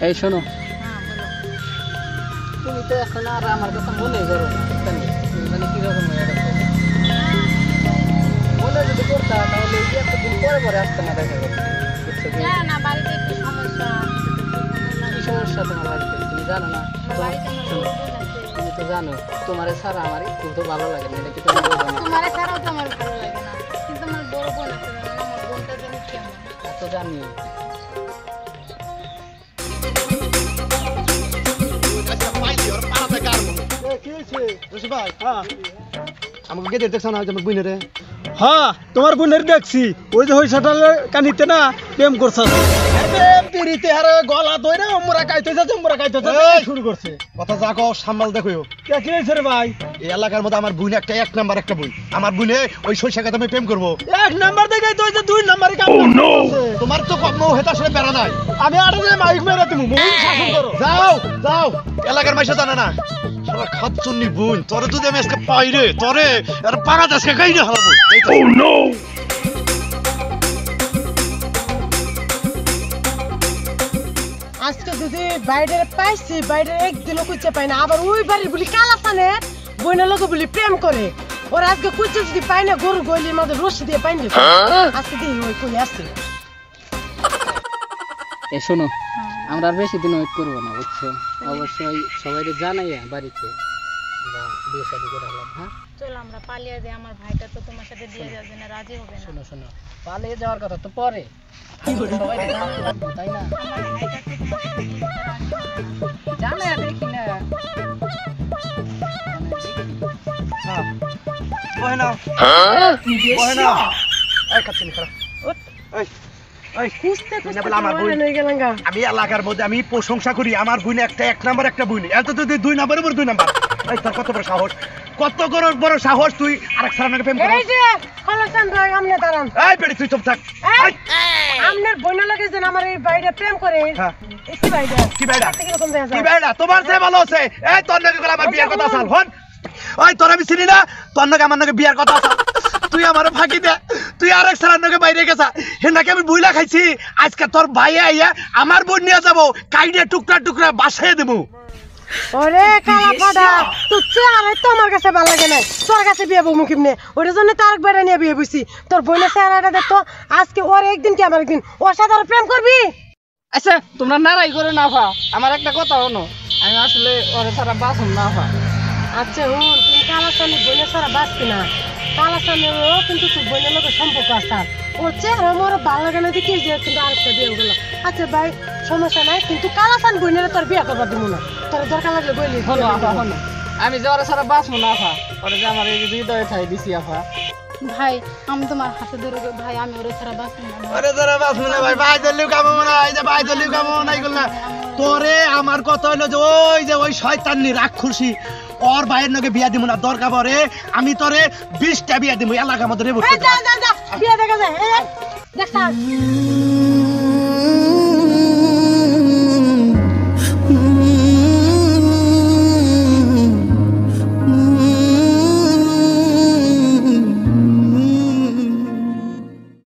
এই শোনো, তুমি তো এখন আর আমার কথা মনে করো মানে কিরকম মনে যদি করতা তাহলে এই যে এতদিন পরে পরে আসতে না দেখা গেল। কি সমস্যা তোমার বাড়িতে তুমি জানো না? তুমি তো জানো তোমার ছাড়া আমার একটু তো ভালো লাগে না, এটা কি তুমি বোঝো না? তোমার ছাড়াও তো আমার ভালো লাগে না, কিন্তু আমার বড় বোন আছে, আমার বোনটা যেন কেমন এত জানি আমাকে কে দেখছ না আমার বোনের রে? হ্যাঁ তোমার বোনের দেখছি, ওই যে হইসাটালে কানিতে না প্রেম করছ পিড়িতে হারে গলা ধরে মোরা কাইতেছে মোরা কাইতেছে শুরু করছে। কথা যা কও সামাল দেখো। কে কি হয়েছে রে ভাই? এই এলাকার মধ্যে আমার বোন একটা এক নাম্বার একটা বোন, আমার বোনে ওই শৈশাকে আমি প্রেম করবো। এক নাম্বার দেখে তো ওই যে দুই নাম্বারে কাম তোমার তো কম হেতা আসলে বেড়া নাই। আমি আরে মাইক মেরে তুমি মুই শাসন করো। যাও যাও, এলাকার মাইসা জানে না সারা খাচ্চুন্নি বোন। তোরে যদি আমি আজকে পাই রে, তোরে আর পাড়া আজকে গাই না হারাবো। আজকে যদি বাইরে পাইছি, বাইরে একদিনও খুঁজে পাই না, আবার ওই বাড়ির বলি কালাসানে বোনের লোক বলি প্রেম করে। ওরা আজকে খুঁজে যদি পাই না, গরু গলির মধ্যে রশি দিয়ে পাইনি আজকে দিই ওই কই আসছে। এই শোনো, আমরা আর বেশি দিন ওয়েট করবো না বুঝছো? অবশ্যই সবাই জানাইয়া বাড়িতে বিয়ে শাদী করে হলাম। হ্যাঁ চল আমরা পালিয়ে যাই, আমার ভাইটা তো তোমার সাথে বিয়ে যাওয়ার জন্য রাজি হবে না। শোনো শোনো, পালিয়ে যাওয়ার কথা তো পরে, সবাই জানতে লাগবে তাই না? আমার ভাইটা তো তোমার সাথে বিয়ে করতে রাজি হবে না। জানে দেখি না আমি এলাকার মধ্যে আমি প্রশংসা করি আমার বোন একটা এক নাম্বার একটা বোন, এত তুই দুই নাম্বারের উপর দুই নাম্বার। এই তোর কত বড় সাহস, কত বড় সাহস তুই আরেক সারাকে প্রেম এই যে খালাসান ভাই আমনে দাঁড়ান। এই বেড়ি তুই চুপ থাক। আমনের বোনের লোকে যেন আমার এই বাইরে প্রেম করে। হ্যাঁ কি বাইরে? কি বেড়া কিরকম দেখা কি যায়? বেড়া তোমার চেয়ে ভালো আছে। এই তোর নাকি আমার বিয়ের কথা আছে হন। ওই তোর আমি চিনি না, তোর নাকি আমার নাকি বিয়ের কথা আছে। তুই আমার ফাঁকি দে, তুই আরেক সারার নাকি বাইরে গেছা, হে নাকি আমি বুইলা খাইছি। আজকে তোর ভাই আইয়া আমার বোন নিয়ে যাবো, কাইডে টুকরা টুকরা বাসায় দেবো। ওরে কালা ফাডা, তুই চেহারা তো আমার কাছে ভালো লাগে না, তোর কাছে বিয়ে বউ মুখিম নে। ওটার জন্য তার বেড়া নিয়ে বিয়ে বুঝছি। তোর বোনের চেহারাটা দেখতো, আজকে ওর একদিন কি আমার একদিন, ওর সাথে আর প্রেম করবি? আচ্ছা তোমরা নারাই করে না ভা, আমার একটা কথা হনো, আমি আসলে ওরে ছাড়া বাসন না ভা। আচ্ছা হুন, তুমি কালাসানি বোনের ছাড়া বাঁচবি না। কালাসানেরও কিন্তু তোর বোনের লোকের সম্পর্ক আছে। ওর চেহারা আমার ভালো লাগে না দেখি যে কিন্তু আরেকটা বিয়ে গেল। আচ্ছা ভাই সমস্যা নাই, কিন্তু কালাসান বোনের তোর বিয়ে করবার দিব না। তোর দরকার লাগলে বলি হলো আফা হলো, আমি যে ওরে ছাড়া বাঁচবো না আফা, ওরে যে আমার এই হৃদয়ে ঠাই দিছি আফা। ভাই আমি তোমার হাতে ধরে ভাই, আমি ওরে ছাড়া বাঁচবো না। আরে তোরা বাঁচবো না ভাই, ভাই দলিও কামো না, এই যে ভাই দলিও কামো না এগুলো না। তোরে আমার কথা হলো যে ওই শয়তানি রাক্ষসী ওর ভাইয়ের নাকি বিয়া দিব না, দরকার পড়ে আমি তোরে 20টা বিয়া দিব এলাকার মধ্যে রে। বিয়ে দেখা যায় দেখছ